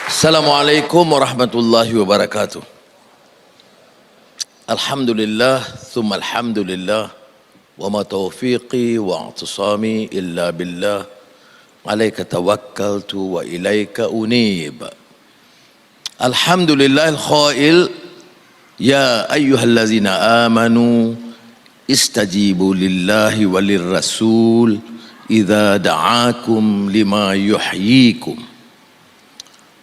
Assalamualaikum warahmatullahi wabarakatuh. Alhamdulillah, thumma alhamdulillah, wa ma taufiqi wa i'tisami illa billah, alaika tawakkaltu wa ilaika unib. Alhamdulillah al-khail, ya ayyuhallazina amanu istajibu lillahi walir rasul idza da'akum lima yuhyikum.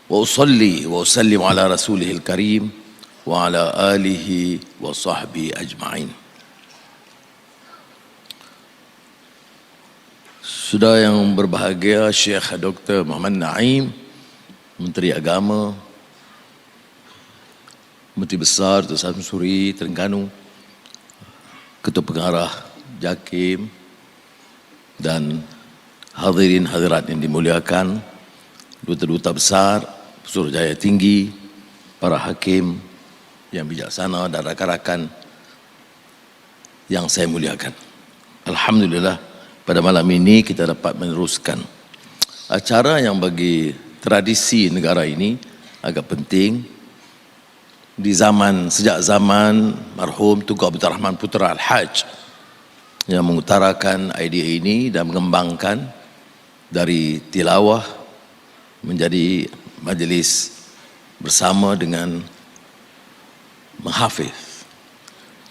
Wa usalli wa usallim ala rasulihil karim wa ala alihi wa sahbihi ajma'in. Saudara yang berbahagia, Syekh Dr. Muhammad Naim, Menteri Agama, Menteri Besar Datuk Samsuri Terengganu, Ketua Pengarah JAKIM, dan hadirin hadirat yang dimuliakan, duta-duta besar, Suruhanjaya Tinggi, para hakim yang bijaksana dan rakan-rakan yang saya muliakan. Alhamdulillah, pada malam ini kita dapat meneruskan acara yang bagi tradisi negara ini agak penting di sejak zaman marhum Tunku Abdul Rahman Putra Al-Haj yang mengutarakan idea ini dan mengembangkan dari tilawah menjadi majlis bersama dengan menghafiz.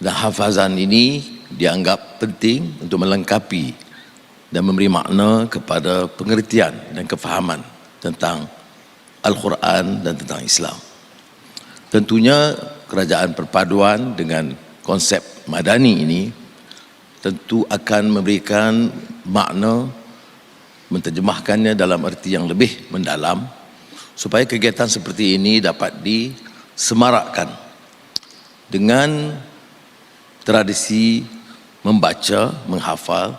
Dan hafazan ini dianggap penting untuk melengkapi dan memberi makna kepada pengertian dan kefahaman tentang Al-Quran dan tentang Islam. Tentunya kerajaan perpaduan dengan konsep madani ini tentu akan memberikan makna, menterjemahkannya dalam arti yang lebih mendalam supaya kegiatan seperti ini dapat disemarakkan dengan tradisi membaca, menghafal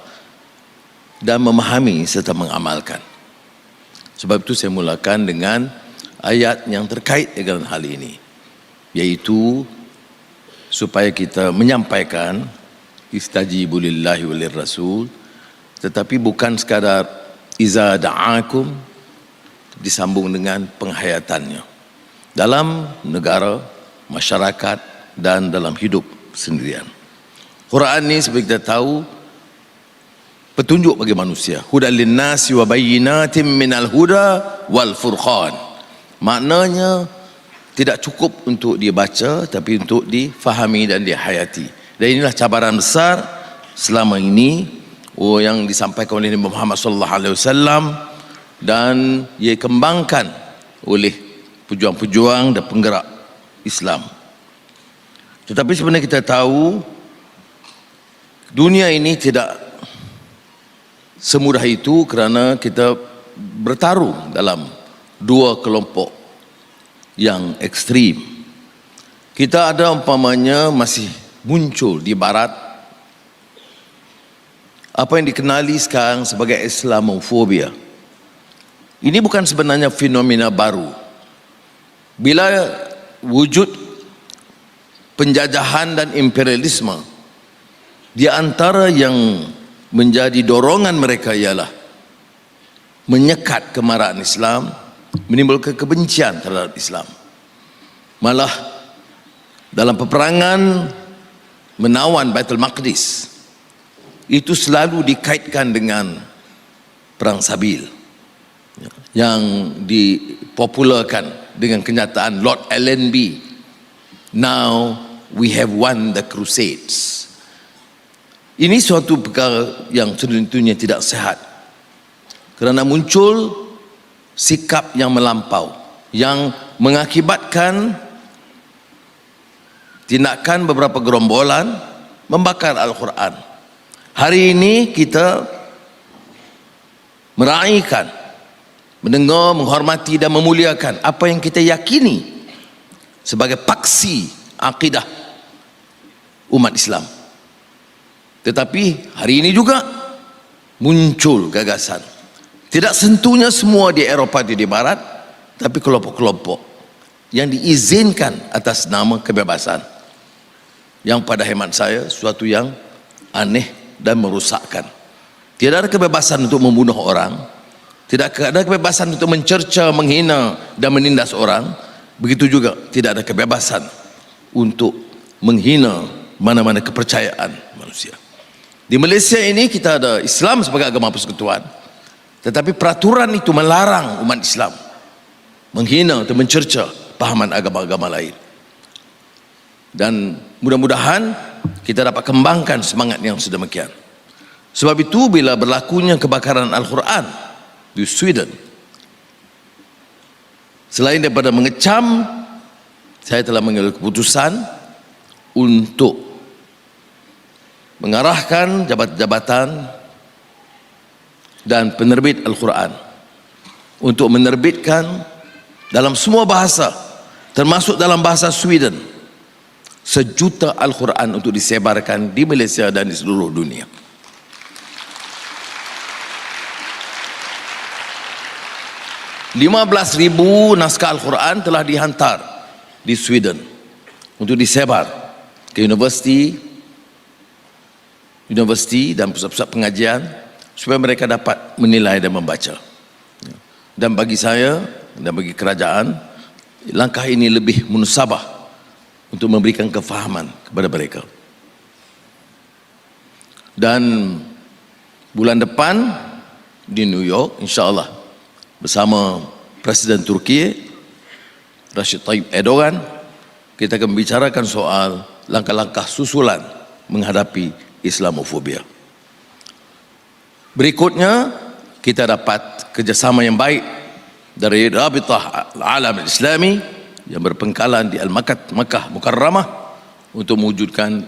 dan memahami serta mengamalkan. Sebab itu saya mulakan dengan ayat yang terkait dengan hal ini, yaitu supaya kita menyampaikan istajibu lillahi walir rasul, tetapi bukan sekadar iza da'akum disambung dengan penghayatannya dalam negara, masyarakat dan dalam hidup sendirian. Quran ini seperti kita tahu petunjuk bagi manusia, hudal linnasi wa bayyinatin minal huda wal furqan. Maknanya tidak cukup untuk dibaca tapi untuk difahami dan dihayati. Dan inilah cabaran besar selama ini yang disampaikan oleh Nabi Muhammad sallallahu alaihi wasallam dan ia kembangkan oleh pejuang-pejuang dan penggerak Islam. Tetapi sebenarnya kita tahu dunia ini tidak semudah itu kerana kita bertarung dalam dua kelompok yang ekstrim. Kita ada umpamanya masih muncul di barat apa yang dikenali sekarang sebagai Islamofobia. Ini bukan sebenarnya fenomena baru. Bila wujud penjajahan dan imperialisme, di antara yang menjadi dorongan mereka ialah menyekat kemarahan Islam, menimbulkan kebencian terhadap Islam. Malah dalam peperangan menawan Baitul Maqdis, itu selalu dikaitkan dengan perang Sabil yang dipopularkan dengan kenyataan Lord Allenby, now we have won the Crusades. Ini suatu perkara yang tentunya tidak sehat kerana muncul sikap yang melampau yang mengakibatkan tindakan beberapa gerombolan membakar Al-Quran. Hari ini kita meraihkan, mendengar, menghormati dan memuliakan apa yang kita yakini sebagai paksi akidah umat Islam. Tetapi hari ini juga muncul gagasan, tidak sentuhnya semua di Eropah di Barat, tapi kelompok-kelompok yang diizinkan atas nama kebebasan, yang pada hemat saya suatu yang aneh dan merosakkan. Tidak ada kebebasan untuk membunuh orang, Tidak ada kebebasan untuk mencerca, menghina dan menindas orang. Begitu juga tidak ada kebebasan untuk menghina mana-mana kepercayaan manusia. Di Malaysia ini kita ada Islam sebagai agama persekutuan, tetapi peraturan itu melarang umat Islam menghina atau mencerca pahaman agama-agama lain. Dan mudah-mudahan kita dapat kembangkan semangat yang sedemikian. Sebab itu bila berlakunya kebakaran Al-Quran di Sweden, selain daripada mengecam, saya telah mengambil keputusan untuk mengarahkan jabatan-jabatan dan penerbit Al-Quran untuk menerbitkan dalam semua bahasa, termasuk dalam bahasa Sweden, 1 juta Al-Quran untuk disebarkan di Malaysia dan di seluruh dunia. 15,000 naskah Al-Quran telah dihantar di Sweden untuk disebar ke universiti dan pusat-pusat pengajian supaya mereka dapat menilai dan membaca. Dan bagi saya dan bagi kerajaan, langkah ini lebih munasabah untuk memberikan kefahaman kepada mereka. Dan bulan depan di New York, insya-Allah, bersama Presiden Turki Recep Tayyip Erdogan, kita akan membicarakan soal langkah-langkah susulan menghadapi Islamofobia. Berikutnya, kita dapat kerjasama yang baik dari Rabitah Al-Alam Al-Islami yang berpengkalan di Al-Makkah Mukarramah untuk mewujudkan,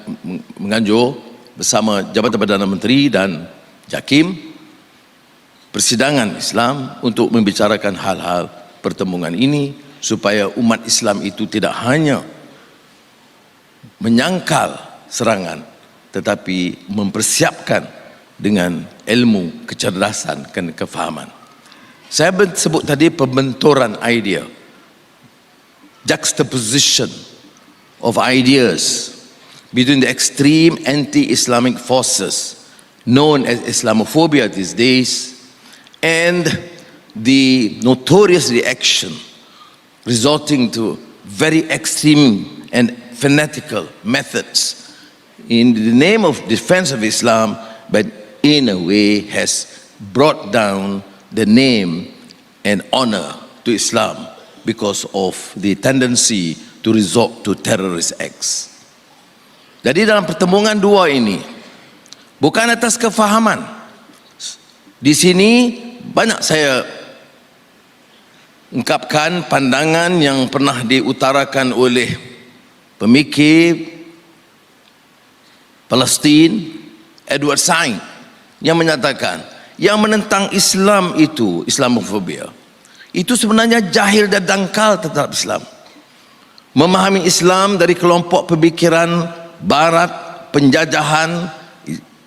menganjur bersama Jabatan Perdana Menteri dan JAKIM persidangan Islam untuk membicarakan hal-hal pertemuan ini supaya umat Islam itu tidak hanya menyangkal serangan tetapi mempersiapkan dengan ilmu, kecerdasan dan kefahaman. Saya sebut tadi pembenturan idea, juxtaposition of ideas between the extreme anti-Islamic forces known as Islamophobia these days and the notorious reaction resulting to very extreme and fanatical methods in the name of defense of Islam, but in a way has brought down the name and honor to Islam because of the tendency to resort to terrorist acts. Jadi dalam pertemuan dua ini bukan atas kefahaman. Di sini banyak saya ungkapkan pandangan yang pernah diutarakan oleh pemikir Palestin Edward Said yang menyatakan yang menentang Islam itu, Islamofobia, itu sebenarnya jahil dan dangkal terhadap Islam. Memahami Islam dari kelompok pemikiran Barat, penjajahan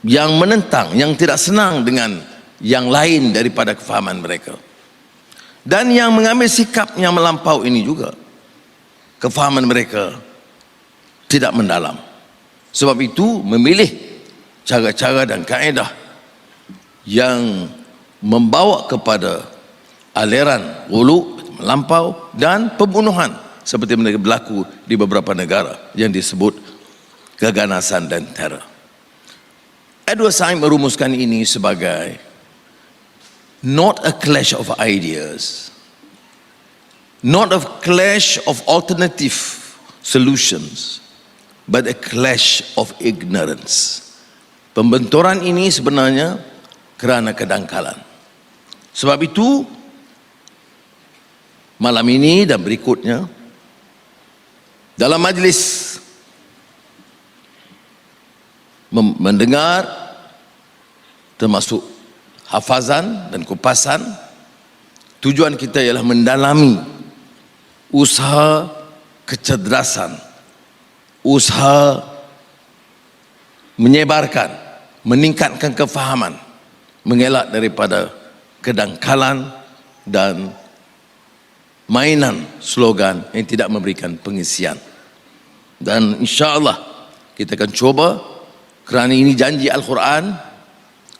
yang menentang, yang tidak senang dengan yang lain daripada kefahaman mereka. Dan yang mengambil sikap yang melampau ini juga, kefahaman mereka tidak mendalam. Sebab itu memilih cara-cara dan kaedah yang membawa kepada aliran ghulu, melampau dan pembunuhan seperti yang berlaku di beberapa negara yang disebut keganasan dan teror. Edward Said merumuskan ini sebagai not a clash of ideas, not a clash of alternative solutions, but a clash of ignorance. Pembenturan ini sebenarnya kerana kedangkalan. Sebab itu malam ini dan berikutnya dalam majlis mendengar termasuk hafazan dan kupasan, tujuan kita ialah mendalami usaha kecerdasan, usaha menyebarkan, meningkatkan kefahaman, mengelak daripada kedangkalan dan mainan slogan yang tidak memberikan pengisian. Dan insya-Allah kita akan cuba, kerana ini janji Al-Quran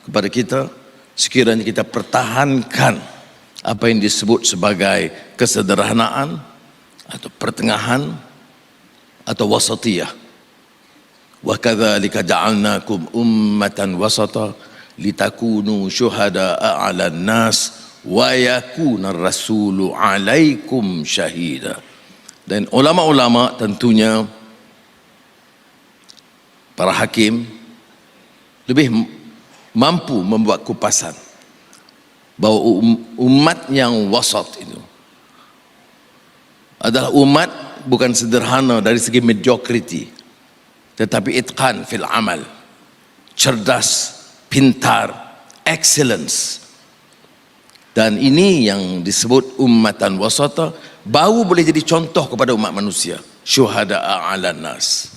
kepada kita, sekiranya kita pertahankan apa yang disebut sebagai kesederhanaan atau pertengahan atau wasatiyah. Wa kadzalika ja'alnakum ummatan wasata litakunu syuhada'a 'alan nas wa yakuna ar-rasulu 'alaikum syahida. Dan ulama-ulama tentunya para hakim lebih mampu membuat kupasan bahawa umat yang wasat itu adalah umat bukan sederhana dari segi mediocrity, tetapi itqan fil amal, cerdas, pintar, excellence. Dan ini yang disebut ummatan wasata, baru boleh jadi contoh kepada umat manusia, syuhada'a 'alan nas.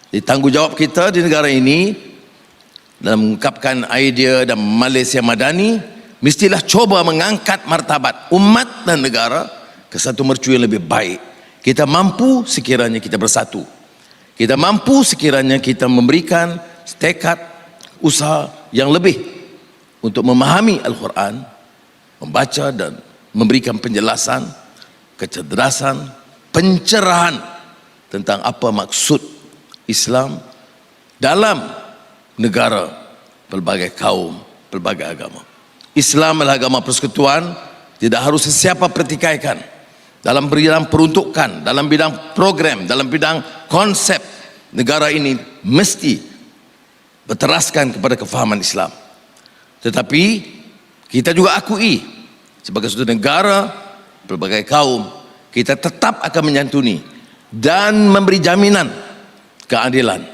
Jadi tanggungjawab kita di negara ini dalam mengungkapkan idea dan Malaysia Madani, mestilah coba mengangkat martabat umat dan negara ke satu mercu yang lebih baik. Kita mampu sekiranya kita bersatu. Kita mampu sekiranya kita memberikan tekad usaha yang lebih untuk memahami Al-Quran, membaca dan memberikan penjelasan, kecerdasan, pencerahan tentang apa maksud Islam dalam negara pelbagai kaum, pelbagai agama. Islam adalah agama persekutuan, tidak harus sesiapa pertikaikan. Dalam bidang peruntukan, dalam bidang program, dalam bidang konsep, negara ini mesti berteraskan kepada kefahaman Islam. Tetapi kita juga akui sebagai suatu negara berbagai kaum, kita tetap akan menyantuni dan memberi jaminan keadilan,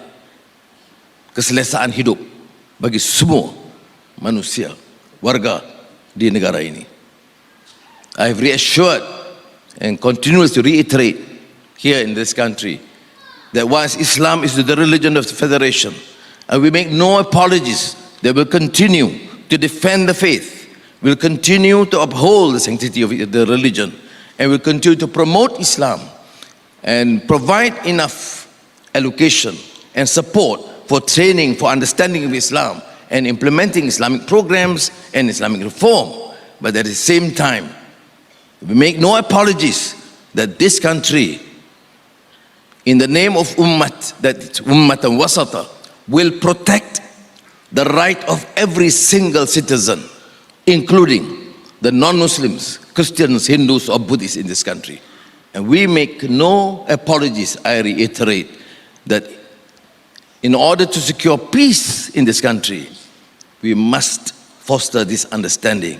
keselesaan hidup bagi semua manusia, warga di negara ini. I have reassured and continues to reiterate here in this country that whilst Islam is the religion of the Federation, and we make no apologies, that will continue to defend the faith, will continue to uphold the sanctity of the religion, and will continue to promote Islam and provide enough allocation and support for training, for understanding of Islam and implementing Islamic programs and Islamic reform. But at the same time, we make no apologies that this country, in the name of Ummat, that it's Ummatan Wasata, will protect the right of every single citizen, including the non-Muslims, Christians, Hindus or Buddhists in this country. And we make no apologies, I reiterate, that in order to secure peace in this country, we must foster this understanding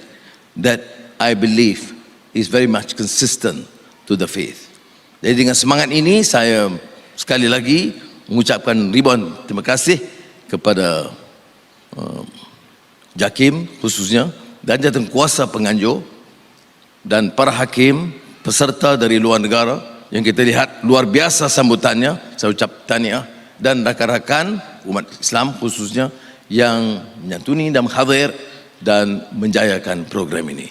that I believe is very much consistent to the faith. Jadi dengan semangat ini saya sekali lagi mengucapkan ribuan terima kasih kepada JAKIM khususnya dan Jawatankuasa Penganjur dan para hakim peserta dari luar negara yang kita lihat luar biasa sambutannya. Saya ucap tahniah, dan rakan-rakan umat Islam khususnya yang menyantuni dan menghadir dan menjayakan program ini.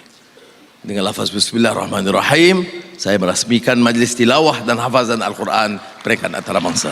Dengan lafaz Bismillahirrahmanirrahim, saya merasmikan majlis tilawah dan hafazan Al-Quran peringkat antarabangsa.